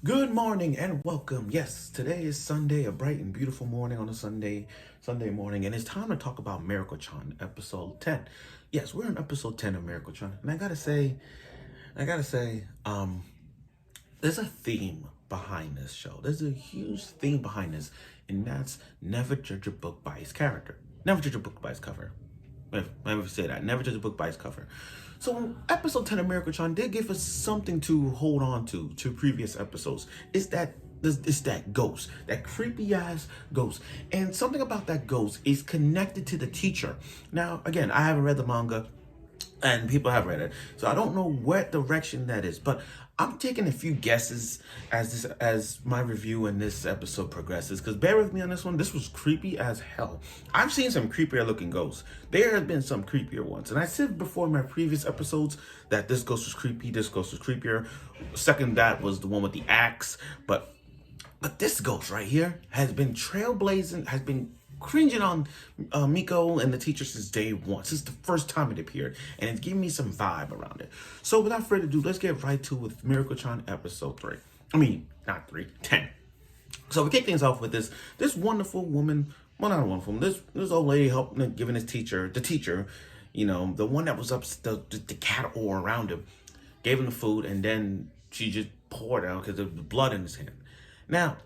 Good morning and welcome. Yes, today is Sunday, a bright and beautiful morning on a Sunday morning, and it's time to talk about Mieruko-Chan, episode 10. Yes, we're on episode 10 of Mieruko-Chan, and I gotta say, there's a theme behind this show. There's a huge theme behind this, and that's never judge a book by its character. Never judge a book by its cover. Let me say that. Never judge a book by its cover. So episode 10 of Mieruko-Chan did give us something to hold on to previous episodes. It's that ghost, that creepy ass ghost. And something about that ghost is connected to the teacher. Now, again, I haven't read the manga and people have read it, so I don't know what direction that is, but I'm taking a few guesses as my review in this episode progresses, because bear with me on this one. This was creepy as hell. I've seen some creepier looking ghosts. There have been some creepier ones, and I said before in my previous episodes that this ghost was creepy, this ghost was creepier. Second, that was the one with the axe, but this ghost right here has been trailblazing, has been cringing on Miko and the teacher since day one, since the first time it appeared, and it's giving me some vibe around it. So without further ado, let's get right to it with Mieruko-Chan episode 3. I mean, not 3, 10. So we kick things off with this wonderful woman, well, not a wonderful woman, this old lady helping giving the teacher, the one that was up the cat all around him, gave him the food, and then she just poured out because there was blood in his hand. Now,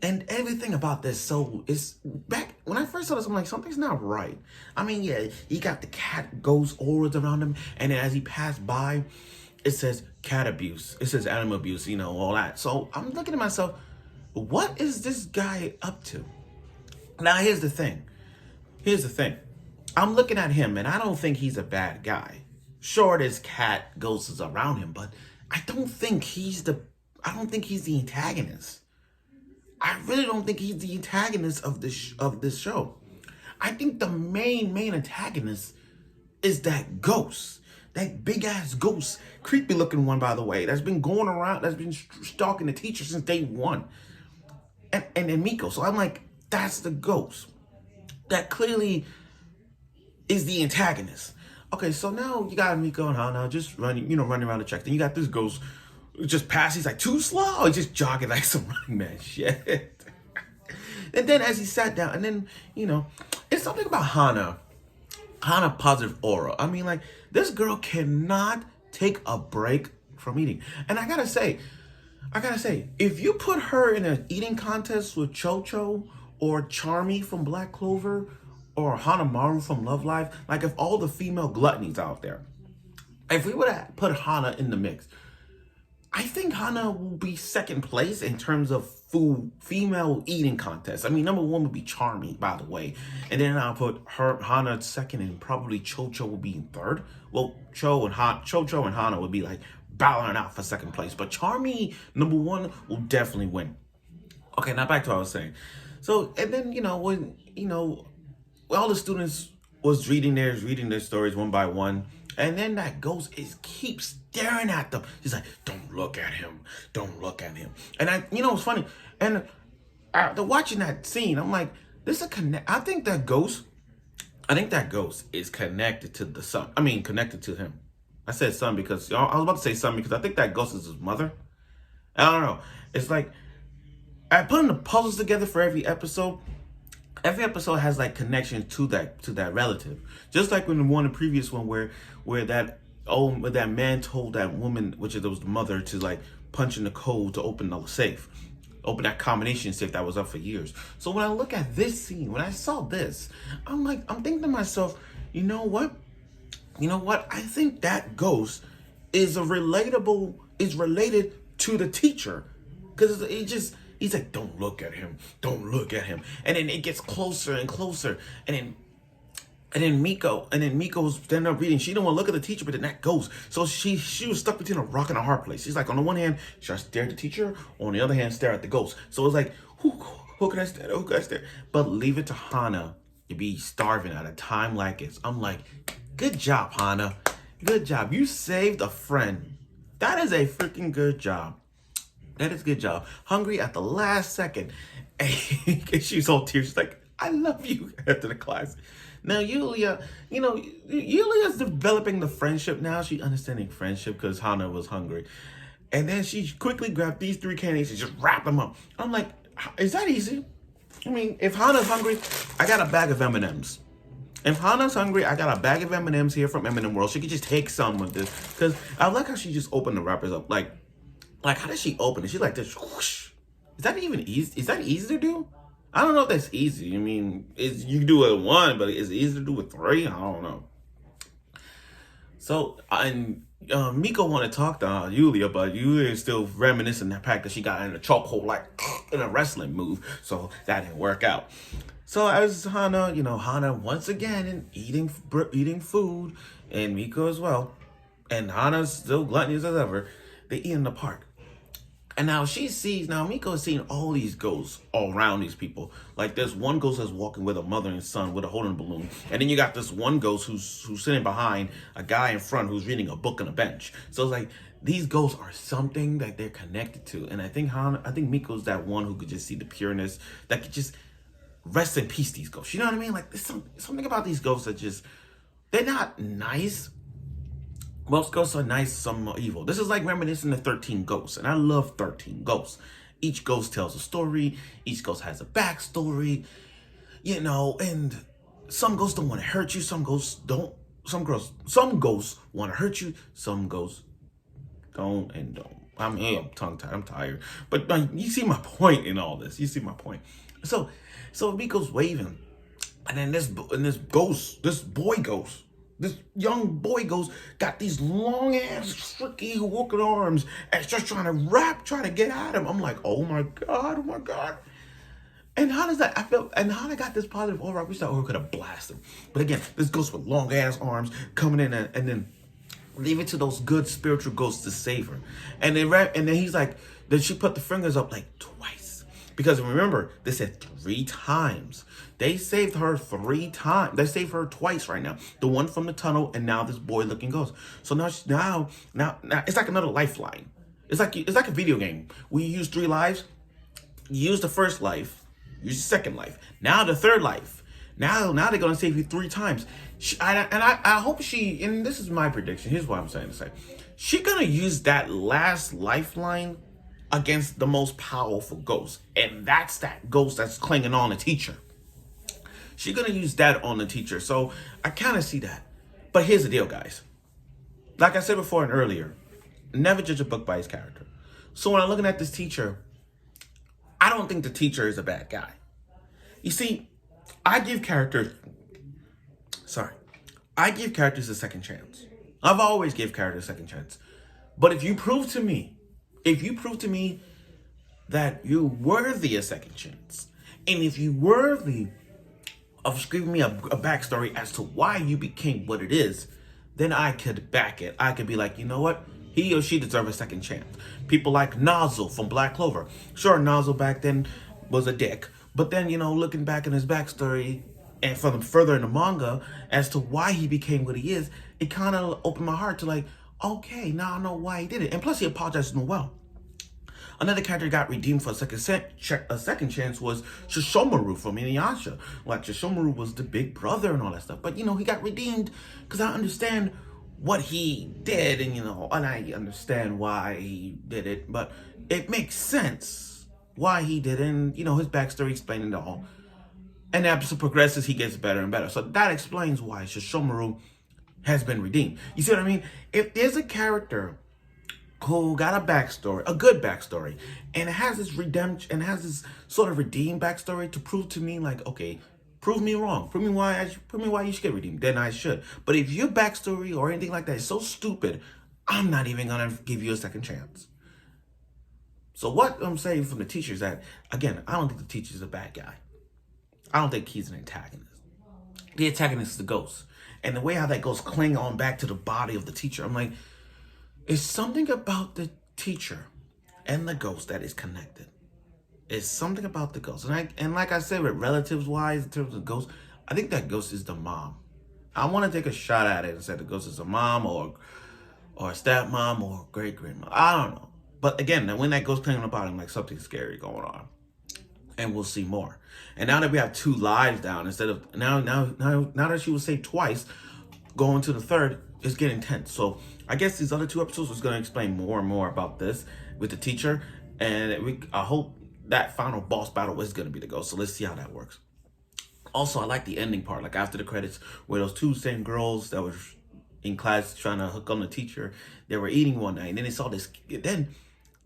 and everything about this, so it's back when I first saw this, I'm like, something's not right. I mean, yeah, he got the cat ghost auras around him, and then as he passed by, it says cat abuse, it says animal abuse, all that. So I'm looking at myself, what is this guy up to? Now here's the thing. I'm looking at him, and I don't think he's a bad guy. Sure, this cat ghost is around him, but I don't think he's the antagonist. I really don't think he's the antagonist of this show. I think the main antagonist is that ghost, that big ass ghost, creepy looking one, by the way, that's been going around, that's been stalking the teacher since day one, and Miko. So I'm like, that's the ghost that clearly is the antagonist. Okay, so now you got Miko and Hana just running around the track. Then you got this ghost just passing. He's like too slow. He's just jogging like some running man shit. And then as he sat down, and then, it's something about Hana positive aura. I mean, like, this girl cannot take a break from eating. And I gotta say, if you put her in an eating contest with Cho or Charmy from Black Clover or Hanamaru from Love Live, like if all the female gluttonies out there, if we would have put Hana in the mix, I think Hana will be second place in terms of female eating contest. I mean, number one would be Charmy, by the way. And then I'll put Hana second, and probably Cho will be in third. Well, Cho and Hana would be like battling out for second place. But Charmy, number one, will definitely win. Okay, now back to what I was saying. So, and then, when, all the students was reading their stories one by one. And then that ghost keeps staring at them. He's like, don't look at him. Don't look at him. And it's funny. And after watching that scene, I'm like, I think that ghost is connected to the son. I mean, connected to him. I said son because, I was about to say son because I think that ghost is his mother. I don't know. It's like, I putting the puzzles together for every episode. Every episode has like connection to that relative. Just like when the previous one where that man told that woman, which was the mother, to like punch in the code to open the safe. Open that combination safe that was up for years. So when I look at this scene, when I saw this, I'm thinking to myself, you know what? I think that ghost is related to the teacher. Because he's like, don't look at him. Don't look at him. And then it gets closer and closer. And then Miko's standing up reading. She didn't want to look at the teacher, but then that goes. So she was stuck between a rock and a hard place. She's like, on the one hand, should I stare at the teacher? On the other hand, stare at the ghost. So it's like, who can I stare at? Who can I stare? But leave it to Hana to be starving at a time like this. I'm like, good job, Hana. Good job. You saved a friend. That is a freaking good job. That is a good job. Hungry at the last second. And she's all tears. She's like, I love you after the class. Now, Yulia's developing the friendship now. She's understanding friendship because Hana was hungry. And then she quickly grabbed these 3 candies and just wrapped them up. I'm like, is that easy? I mean, if Hana's hungry, I got a bag of M&Ms. If Hana's hungry, I got a bag of M&Ms here from M&M World. She could just take some of this. Because I like how she just opened the wrappers up. Like how does she open it? She's like this. Whoosh. Is that even easy? Is that easy to do? I don't know if that's easy. I mean, you can do it with 1, but is it easy to do with 3? I don't know. So, and Miko want to talk to Yulia, but Yulia is still reminiscing the fact that she got in a chokehold, like in a wrestling move. So that didn't work out. So as Hana, Hana once again eating food, and Miko as well, and Hana's still gluttonous as ever. They eat in the park. And now Miko is seeing all these ghosts all around these people. Like there's one ghost that's walking with a mother and son with a holding a balloon. And then you got this one ghost who's sitting behind a guy in front who's reading a book on a bench. So it's like these ghosts are something that they're connected to. And I think Miko's that one who could just see the pureness, that could just rest in peace, these ghosts. You know what I mean? Like there's something about these ghosts that just, they're not nice. Most ghosts are nice, some are evil. This is like reminiscing of 13 Ghosts, and I love 13 Ghosts. Each ghost tells a story, each ghost has a backstory, and some ghosts don't want to hurt you, some ghosts don't. Some ghosts want to hurt you, some ghosts don't and don't. I'm tongue-tied, I'm tired. But you see my point in all this. You see my point. So Miko's waving, and then this young boy ghost got these long ass tricky walking arms and just trying to get at him. I'm like, oh my god. And how does that? Hana got this positive aura. I wish that aura could have blasted him. But again, this ghost with long ass arms coming in and then leave it to those good spiritual ghosts to save her. And then he's like, then she put the fingers up like twice. Because remember, they said 3 times. They saved her 3 times. They saved her twice right now. The one from the tunnel, and now this boy-looking ghost. So now it's like another lifeline. It's like a video game. We use 3 lives. You use the first life. Use the second life. Now the third life. Now they're gonna save you 3 times. I hope and this is my prediction. Here's what I'm saying to say. She's gonna use that last lifeline against the most powerful ghost, and that's that ghost that's clinging on the teacher. She's gonna use that on the teacher. So I kind of see that. But here's the deal, guys. Like I said before and earlier, never judge a book by its character. So when I'm looking at this teacher, I don't think the teacher is a bad guy. You see, I give characters a second chance. I've always give characters a second chance. But if you prove to me that you're worthy a second chance, and if you're worthy of giving me a backstory as to why you became what it is, then I could back it. I could be like, you know what? He or she deserves a second chance. People like Nozzle from Black Clover. Sure, Nozzle back then was a dick. But then, looking back in his backstory and further in the manga as to why he became what he is, it kind of opened my heart to like, okay, now I know why he did it. And plus he apologized as well. Another character got redeemed for a second chance was Shishomaru from Inuyasha. Like, Shishomaru was the big brother and all that stuff. But, he got redeemed because I understand what he did. And, and I understand why he did it. But it makes sense why he did it. And, his backstory explaining it all. And as it progresses, he gets better and better. So that explains why Shishomaru has been redeemed. You see what I mean? If there's a character who got a backstory, a good backstory, and it has this redemption, and has this sort of redeemed backstory to prove to me, like, okay, prove me wrong, prove me why you should get redeemed, then I should. But if your backstory or anything like that is so stupid, I'm not even gonna give you a second chance. So what I'm saying from the teacher is that, again, I don't think the teacher is a bad guy. I don't think he's an antagonist. The antagonist is the ghost. And the way how that ghost cling on back to the body of the teacher, I'm like, it's something about the teacher and the ghost that is connected. It's something about the ghost. And like I said, with relatives-wise, in terms of ghost, I think that ghost is the mom. I want to take a shot at it and say the ghost is a mom or a stepmom or great-grandma. I don't know. But again, when that ghost clinging on the body, I'm like, something scary going on. And we'll see more. And now that we have 2 lives down, instead of now that she was saved twice, going to the third, it's getting tense. So I guess these other 2 episodes was going to explain more and more about this with the teacher, and I hope that final boss battle is going to be the ghost. So let's see how that works. Also, I like the ending part, like after the credits, where those two same girls that were in class trying to hook on the teacher, they were eating one night, and then they saw this. Then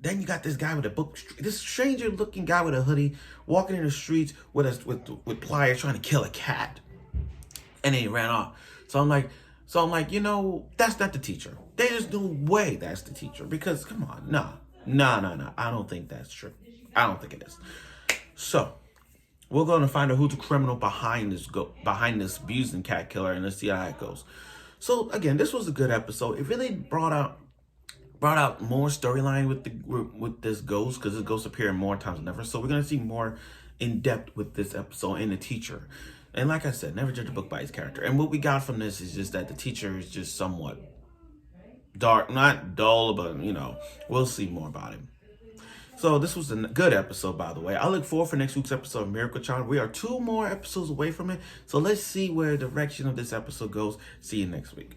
you got this guy with a book, this stranger looking guy with a hoodie, walking in the streets with pliers trying to kill a cat, and then he ran off. So I'm like, that's not the teacher. There's no way that's the teacher, because come on, no. I don't think that's true. I don't think it is. So we're going to find out who's the criminal behind this abusing cat killer, and let's see how it goes. So again, this was a good episode. It really brought out more storyline with this ghost, because this ghost appearing more times than ever. So we're gonna see more in depth with this episode and the teacher. And like I said, never judge a book by its character. And what we got from this is just that the teacher is just somewhat dark, not dull, but we'll see more about him. So this was a good episode, by the way. I look forward for next week's episode of Mieruko-Chan. We are 2 more episodes away from it. So let's see where the direction of this episode goes. See you next week.